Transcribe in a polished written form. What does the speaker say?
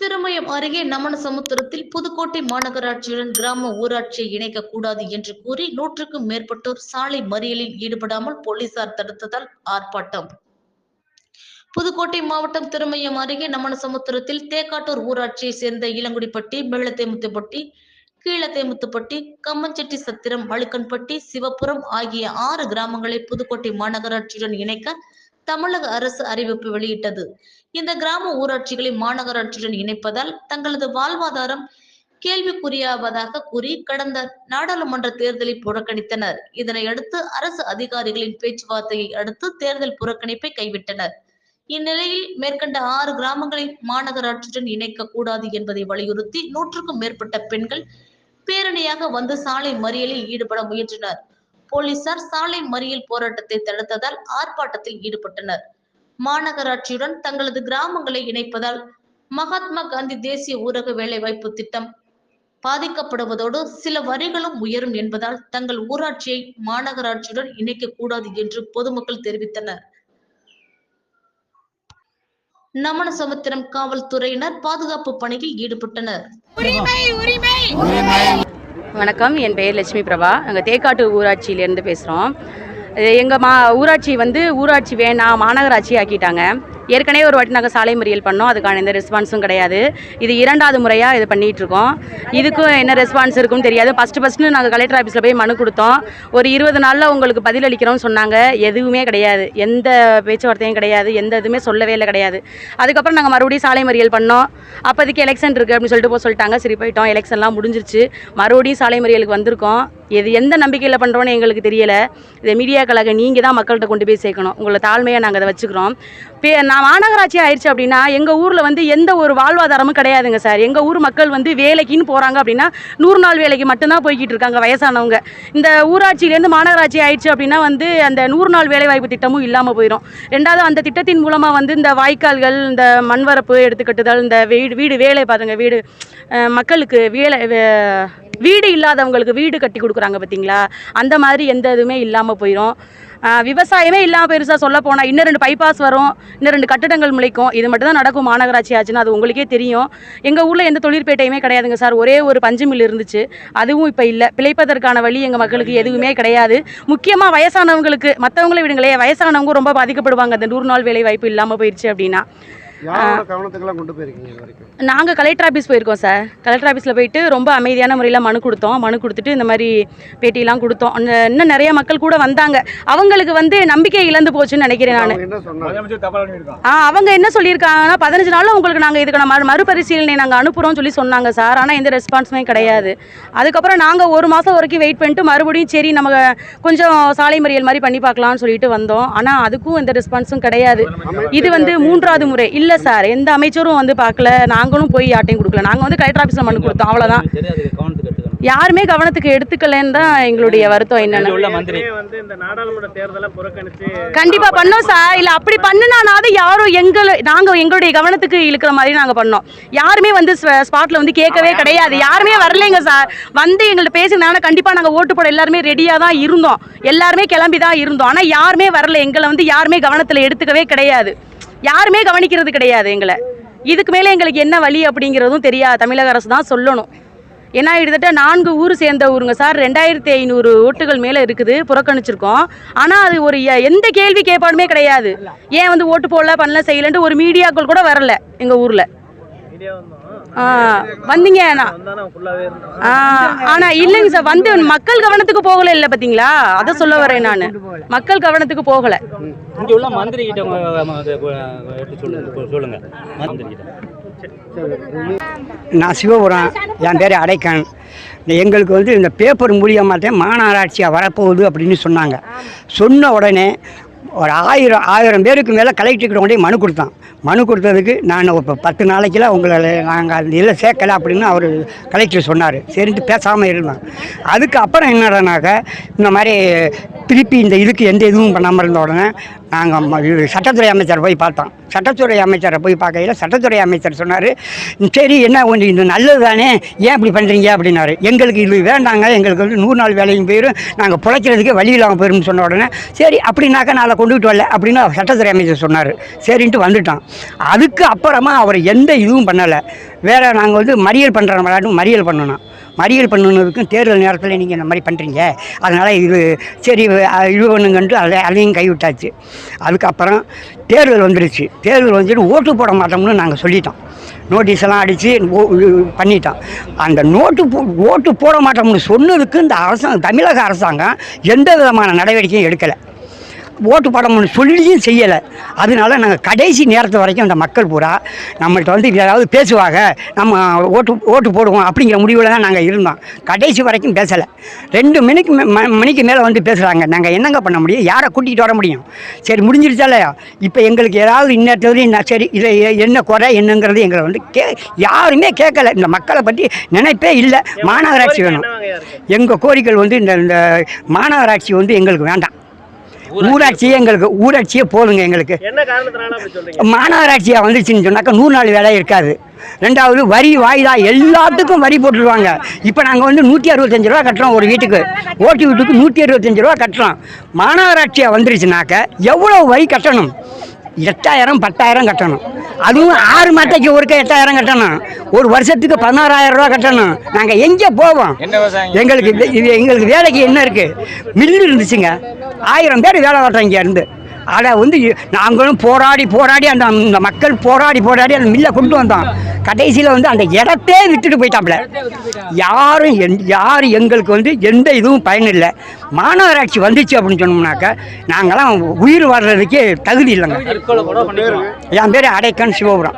திருமயம் அருகே நமனசமுத்திரத்தில் புதுக்கோட்டை மாநகராட்சியுடன் கிராம ஊராட்சியை இணைக்கக்கூடாது என்று கூறி 100க்கும் மேற்பட்டோர் சாலை மறியலில் ஈடுபடாமல் போலீசார் தடுத்ததால் ஆர்ப்பாட்டம். புதுக்கோட்டை மாவட்டம் திருமயம் அருகே நமனசமுத்திரத்தில் தேக்காட்டூர் ஊராட்சியை சேர்ந்த இளங்குடிப்பட்டி, வெள்ளத்தேமுத்துப்பட்டி, கீழத்தேமுத்துப்பட்டி, கம்மஞ்செட்டி சத்திரம், அழுக்கன்பட்டி, சிவபுரம் ஆகிய 6 கிராமங்களை புதுக்கோட்டை மாநகராட்சியுடன் இணைக்க தமிழக அரசு அறிவிப்பு வெளியிட்டது. இந்த கிராம ஊராட்சிகளை மாநகராட்சியுடன் இணைப்பதால் தங்களது வாழ்வாதாரம் கேள்விக்குறியாவதாக கூறி கடந்த நாடாளுமன்ற தேர்தலை புறக்கணித்தனர். இதனையடுத்து அரசு அதிகாரிகளின் பேச்சுவார்த்தையை அடுத்து தேர்தல் புறக்கணிப்பை கைவிட்டனர். இந்நிலையில் மேற்கண்ட 6 கிராமங்களை மாநகராட்சியுடன் இணைக்க கூடாது என்பதை வலியுறுத்தி 100க்கும் மேற்பட்ட பெண்கள் பேரணியாக வந்து சாலை மறியலில் ஈடுபட முயன்றனர். போலீசார் சாலை மறியல் போராட்டத்தை தடுத்ததால் ஆர்ப்பாட்டத்தில் ஈடுபட்டனர். மாநகராட்சியுடன் தங்களது கிராமங்களை இணைப்பதால் மகாத்மா காந்தி தேசிய ஊரக வேலைவாய்ப்பு திட்டம் பாதிக்கப்படுவதோடு சில வரிகளும் உயரும் என்பதால் தங்கள் ஊராட்சியை மாநகராட்சியுடன் இணைக்க கூடாது என்று பொதுமக்கள் தெரிவித்தனர். நமனசமுத்திரம் காவல்துறையினர் பாதுகாப்பு பணியில் ஈடுபட்டனர். வணக்கம், என் பெயர் லட்சுமி பிரபா. நாங்கள் தேக்காட்டு ஊராட்சியிலேருந்து பேசுகிறோம். எங்கள் ஊராட்சி ஊராட்சி வேணாம், மாநகராட்சி ஆக்கிட்டாங்க. ஏற்கனவே ஒரு வாட்டி நாங்கள் சாலை மறியல் பண்ணோம், அதுக்கான எந்த ரெஸ்பான்ஸும் கிடையாது. இது 2வது முறையாக இது பண்ணிகிட்ருக்கோம். இதுக்கும் என்ன ரெஸ்பான்ஸ் இருக்குன்னு தெரியாது. ஃபஸ்ட்டு நாங்கள் கலெக்டர் ஆஃபீஸில் போய் மனு கொடுத்தோம். ஒரு 20 நாளில் உங்களுக்கு பதில் அளிக்கிறோம்னு சொன்னாங்க. எதுவுமே கிடையாது, எந்த பேச்சுவார்த்தையும் கிடையாது, எந்த இதுவுமே சொல்லவே இல்லை கிடையாது. அதுக்கப்புறம் நாங்கள் மறுபடியும் சாலை மறியல் பண்ணோம். அப்போதைக்கு எலெக்ஷன் இருக்குது அப்படின்னு சொல்லிட்டு சொல்லிட்டாங்க. சரி போயிட்டோம், எலெக்ஷன்லாம் முடிஞ்சிருச்சு. மறுபடியும் சாலை மறியலுக்கு வந்திருக்கோம். இது எந்த நம்பிக்கையில் பண்ணுறோன்னு எங்களுக்கு தெரியலை. இதை மீடியாக்களாக நீங்கள் தான் மக்கள்கிட்ட கொண்டு போய் சேர்க்கணும். உங்களை தாழ்மையாக நாங்கள் அதை வச்சுக்கிறோம். நான் மாநகராட்சி ஆயிடுச்சு அப்படின்னா எங்கள் ஊரில் எந்த ஒரு வாழ்வாதாரமும் கிடையாதுங்க சார். எங்கள் ஊர் மக்கள் வேலைக்குன்னு போகிறாங்க அப்படின்னா 100 நாள் வேலைக்கு மட்டும்தான் போய்கிட்டு இருக்காங்க வயசானவங்க. இந்த ஊராட்சியிலேருந்து மாநகராட்சி ஆயிடுச்சு அப்படின்னா அந்த 100 நாள் வேலைவாய்ப்பு திட்டமும் இல்லாமல் போயிடும். 2வது அந்த திட்டத்தின் மூலமாக இந்த வாய்க்கால்கள், இந்த மண்வரப்பு எடுத்துக்கட்டுதல், இந்த வீடு வேலை பாருங்க, வீடு மக்களுக்கு வீடு இல்லாதவங்களுக்கு வீடு கட்டி கொடுக்குறாங்க பார்த்தீங்களா, அந்த மாதிரி எந்த இதுவுமே இல்லாமல் போயிடும். விவசாயமே இல்லாமல் பெருசாக சொல்ல போனால் இன்னும் 2 பைபாஸ் வரும், இன்னும் 2 கட்டிடங்கள் முளைக்கும். இது மட்டும் தான் நடக்கும் மாநகராட்சி ஆச்சுன்னா. அது உங்களுக்கே தெரியும். எங்கள் ஊரில் எந்த தொழிற்பேட்டையுமே கிடையாதுங்க சார். ஒரே ஒரு பஞ்சு மில் இருந்துச்சு, அதுவும் இப்போ இல்லை. பிழைப்பதற்கான வழி எங்கள் மக்களுக்கு எதுவுமே கிடையாது. முக்கியமாக வயசானவங்களுக்கு, மற்றவங்களே விடுங்களே, வயசானவங்க ரொம்ப பாதிக்கப்படுவாங்க அந்த 100 நாள் வேலை வாய்ப்பு இல்லாமல் போயிடுச்சு அப்படின்னா. நாங்கள் கலெக்டர் ஆஃபீஸ் போயிருக்கோம் சார். கலெக்டர் ஆஃபீஸில் போயிட்டு ரொம்ப அமைதியான முறையில் மனு கொடுத்தோம். மனு கொடுத்துட்டு இந்த மாதிரி பேட்டியெல்லாம் கொடுத்தோம். இன்னும் நிறைய மக்கள் கூட வந்தாங்க. அவங்களுக்கு நம்பிக்கை இழந்து போச்சுன்னு நினைக்கிறேன் நான். அவங்க என்ன சொல்லியிருக்காங்கன்னா 15 நாளில் உங்களுக்கு நாங்கள் இதுக்கான மறுபரிசீலனை நாங்கள் அனுப்புகிறோம்னு சொல்லி சொன்னாங்க சார். ஆனால் எந்த ரெஸ்பான்ஸுமே கிடையாது. அதுக்கப்புறம் நாங்கள் 1 மாதம் வரைக்கும் வெயிட் பண்ணிட்டு மறுபடியும் சரி நம்ம கொஞ்சம் சாலை மறியல் மாதிரி பண்ணி பார்க்கலாம்னு சொல்லிட்டு வந்தோம். ஆனால் அதுக்கும் எந்த ரெஸ்பான்ஸும் கிடையாது. இது 3வது முறை இல்லை சார். எந்த அமைச்சரும் பார்க்கல, நாங்களும் போய் யார்ட்டையும் கொடுக்கல. நாங்கள் கலெக்டர் ஆஃபீஸில் மனு கொடுத்தோம், அவ்வளோதான். யாருமே கவனத்துக்கு எடுத்துக்கலன்னு தான் எங்களுடைய வருத்தம். என்னன்னு கண்டிப்பா பண்ணோம் சார். இல்ல அப்படி பண்ணுனானாவது யாரும் நாங்க எங்களுடைய கவனத்துக்கு இழுக்கிற மாதிரி நாங்க பண்ணோம். யாருமே ஸ்பாட்ல கேட்கவே கிடையாது. யாருமே வரலைங்க சார். எங்கள்கிட்ட பேசினாங்கன்னா கண்டிப்பா நாங்க ஓட்டு போட எல்லாருமே ரெடியா தான் இருந்தோம். எல்லாருமே கிளம்பி தான் இருந்தோம். ஆனா யாருமே வரல. எங்களை யாருமே கவனத்துல எடுத்துக்கவே கிடையாது. யாருமே கவனிக்கிறது கிடையாது எங்களை. இதுக்கு மேலே எங்களுக்கு என்ன வழி அப்படிங்கிறதும் தெரியாது. தமிழக அரசு தான் சொல்லணும். ஏன்னா கிட்டத்தட்ட 4 ஊர் சேர்ந்த ஊருங்க சார். 2500 ஓட்டுகள் மேலே இருக்குது. புறக்கணிச்சிருக்கோம். ஆனால் அது ஒரு எந்த கேள்வி கேட்பாடுமே கிடையாது. ஏன் ஓட்டு போடல, பண்ணல, செய்யலன்ட்டு ஒரு மீடியாக்கள் கூட வரல எங்கள் ஊரில். வந்தீங்க ஆனா இல்லைங்க சார். மக்கள் கவனத்துக்கு போகல. இல்லை பார்த்தீங்களா, அதை சொல்ல வரேன் நான். மக்கள் கவனத்துக்கு போகல. நான் சிவபுரம், என் பேர் அடைக்கன். எங்களுக்கு இந்த பேப்பர் மூலியமாக தான் மாநகராட்சியாக வரப்போகுது அப்படின்னு சொன்னாங்க. சொன்ன உடனே ஒரு 1000 பேருக்கு மேலே கலெக்டருக்கு கொண்டு மனு கொடுத்தோம். மனு கொடுத்ததுக்கு நான் இப்போ 10 நாளைக்குலாம் உங்களை நாங்கள் அந்த இதில் சேர்க்கலை அப்படின்னு அவர் கலெக்டர் சொன்னார். சரின்ட்டு பேசாமல் இருந்தோம். அதுக்கு அப்புறம் என்னடானாக்க இந்த மாதிரி திருப்பி இந்த இதுக்கு எந்த இதுவும் பண்ணாமல் இருந்த உடனே நாங்கள் இது சட்டத்துறை அமைச்சரை போய் பார்த்தோம். சட்டத்துறை அமைச்சரை போய் பார்க்கையில் சட்டத்துறை அமைச்சர் சொன்னார், சரி என்ன ஒன்று இது நல்லது தானே, ஏன் இப்படி பண்ணுறீங்க அப்படின்னாரு. எங்களுக்கு இது வேண்டாங்க, எங்களுக்கு வந்து 100 நாள் வேலையும் போயிடும், நாங்கள் பிழைக்கிறதுக்கே வழி இல்லாமல் போயிடும்னு சொன்ன உடனே சரி அப்படின்னாக்கா நாளை கொண்டுகிட்டு வரல அப்படின்னு சட்டத்துறை அமைச்சர் சொன்னார். சரின்ட்டு வந்துட்டோம். அதுக்கு அப்புறமா அவர் எந்த இதுவும் பண்ணலை. வேறு நாங்கள் வந்து மறியல் பண்ணுற விளையாட்டும் மறியல் பண்ணணும். மறியல் பண்ணுனதுக்கும் தேர்தல் நேரத்தில் நீங்கள் இந்த மாதிரி பண்ணுறீங்க, அதனால் இது சரி இது பண்ணுங்கன்ட்டு அதையும் கைவிட்டாச்சு. அதுக்கப்புறம் தேர்தல் வந்துடுச்சு. தேர்தல் வந்துட்டு ஓட்டு போட மாட்டோம்னு நாங்கள் சொல்லிட்டோம். நோட்டீஸ் எல்லாம் அடித்து பண்ணிட்டோம். அந்த ஓட்டு போட மாட்டோம்னு சொன்னதுக்கு இந்த தமிழக அரசாங்கம் எந்த விதமான நடவடிக்கையும் எடுக்கலை. ஓட்டு போடணும்னு சொல்லியும் செய்யலை. அதனால நாங்கள் கடைசி நேரத்து வரைக்கும் அந்த மக்கள் பூரா நம்மள்கிட்ட வந்து ஏதாவது பேசுவாங்க, நம்ம ஓட்டு போடுவோம் அப்படிங்கிற முடிவில் தான் நாங்கள் இருந்தோம். கடைசி வரைக்கும் பேசலை. 2 மணிக்கு மேலே வந்து பேசுகிறாங்க. நாங்கள் என்னங்க பண்ண முடியும், யாரை கூட்டிகிட்டு வர முடியும்? சரி முடிஞ்சிருச்சா இல்லையா? இப்போ எங்களுக்கு ஏதாவது இன்னத்துலேயும் சரி இதை என்ன குறை என்னங்கிறது எங்களை வந்து யாருமே கேட்கலை. இந்த மக்களை பற்றி நினைப்பே இல்லை. மாநகராட்சி வேணும். எங்கள் கோரிக்கை வந்து இந்த மாநகராட்சி வந்து எங்களுக்கு வேண்டாம். ஊராட்சியே போதுங்க எங்களுக்கு. மாநகராட்சியாக வந்துச்சுன்னு சொன்னாக்கா 100 நாள் வேலை இருக்காது. 2வது வரி வாய்தா எல்லாத்துக்கும் வரி போட்டுருவாங்க. இப்போ நாங்கள் வந்து 165 ரூபா கட்டுறோம் ஒரு வீட்டுக்கு, ஓட்டு வீட்டுக்கு 165 ரூபா கட்டுறோம். மாநகராட்சியாக வந்துருச்சுனாக்க எவ்வளோ வரி கட்டணும்? 8000 10,000 கட்டணும். அதுவும் 6 மாதத்துக்கு ஒருக்க 8000 கட்டணும். ஒரு வருஷத்துக்கு 16,000 ரூபா கட்டணும். நாங்கள் எங்கே போவோம்? எங்களுக்கு வேலைக்கு என்ன இருக்குது? மில்லு இருந்துச்சுங்க, 1000 பேர் வேலை பார்க்குறோம் இங்கே இருந்து. அதை வந்து நாங்களும் போராடி அந்த மக்கள் போராடி அந்த மில்லை கொண்டு வந்தோம். கடைசியில் வந்து அந்த இடத்தே விட்டுட்டு போயிட்டாப்புல. யாரும் எங்களுக்கு வந்து எந்த இதுவும் பயனில்லை. மாநகராட்சி வந்துச்சு அப்படின்னு சொன்னோம்னாக்க நாங்களாம் உயிர் வர்றதுக்கே தகுதி இல்லைங்க. என் பேர் அடைக்கன் சிவபுரம்.